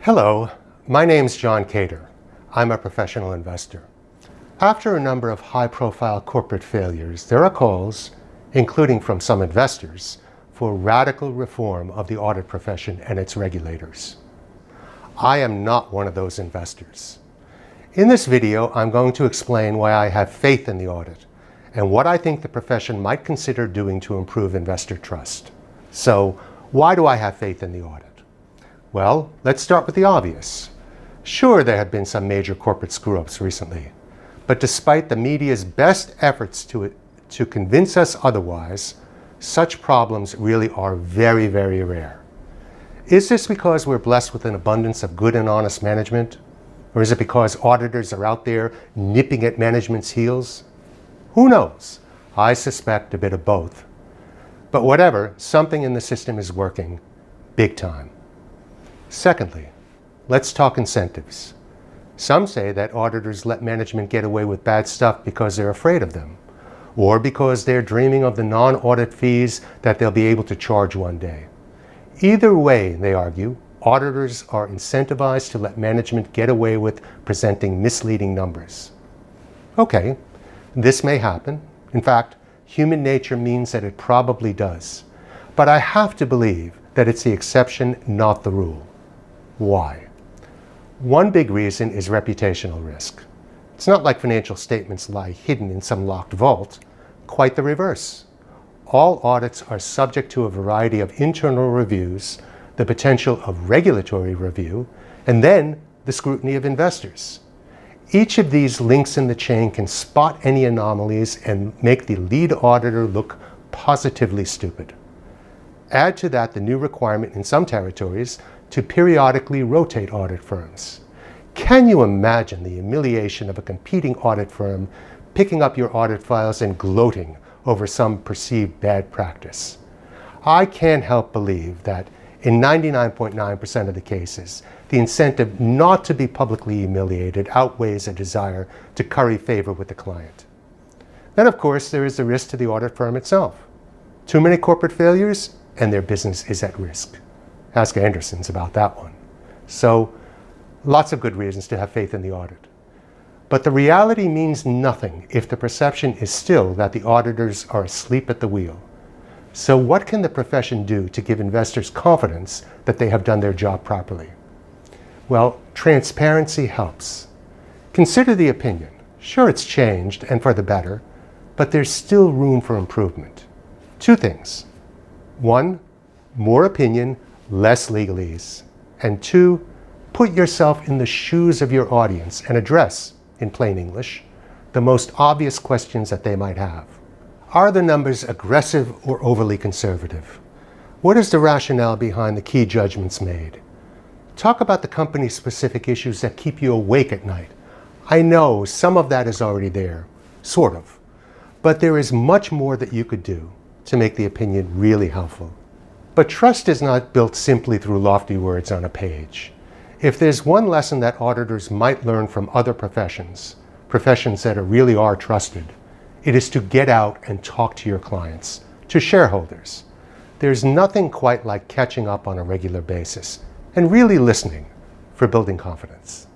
Hello, my name's John Kattar. I'm a professional investor. After a number of high-profile corporate failures, there are calls, including from some investors, for radical reform of the audit profession and its regulators. I am not one of those investors. In this video, I'm going to explain why I have faith in the audit and what I think the profession might consider doing to improve investor trust. So, why do I have faith in the audit? Well, let's start with the obvious. Sure, there have been some major corporate screw-ups recently, but despite the media's best efforts to convince us otherwise, such problems really are very, very rare. Is this because we're blessed with an abundance of good and honest management? Or is it because auditors are out there nipping at management's heels? Who knows? I suspect a bit of both. But whatever, something in the system is working big time. Secondly, let's talk incentives. Some say that auditors let management get away with bad stuff because they're afraid of them, or because they're dreaming of the non-audit fees that they'll be able to charge one day. Either way, they argue, auditors are incentivized to let management get away with presenting misleading numbers. Okay, this may happen. In fact, human nature means that it probably does. But I have to believe that it's the exception, not the rule. Why? One big reason is reputational risk. It's not like financial statements lie hidden in some locked vault. Quite the reverse. All audits are subject to a variety of internal reviews, the potential of regulatory review, and then the scrutiny of investors. Each of these links in the chain can spot any anomalies and make the lead auditor look positively stupid. Add to that the new requirement in some territories to periodically rotate audit firms. Can you imagine the humiliation of a competing audit firm picking up your audit files and gloating over some perceived bad practice? I can't help believe that in 99.9% of the cases, the incentive not to be publicly humiliated outweighs a desire to curry favor with the client. Then, of course, there is the risk to the audit firm itself. Too many corporate failures, and their business is at risk. Ask Anderson's about that one. So, lots of good reasons to have faith in the audit. But the reality means nothing if the perception is still that the auditors are asleep at the wheel. So what can the profession do to give investors confidence that they have done their job properly? Well, transparency helps. Consider the opinion. Sure, it's changed and for the better, but there's still room for improvement. Two things. One, more opinion, less legalese. And two, put yourself in the shoes of your audience and address, in plain English, the most obvious questions that they might have. Are the numbers aggressive or overly conservative? What is the rationale behind the key judgments made? Talk about the company's specific issues that keep you awake at night. I know some of that is already there, sort of, but there is much more that you could do to make the opinion really helpful. But trust is not built simply through lofty words on a page. If there's one lesson that auditors might learn from other professions that really are trusted, it is to get out and talk to your clients, to shareholders. There's nothing quite like catching up on a regular basis and really listening for building confidence.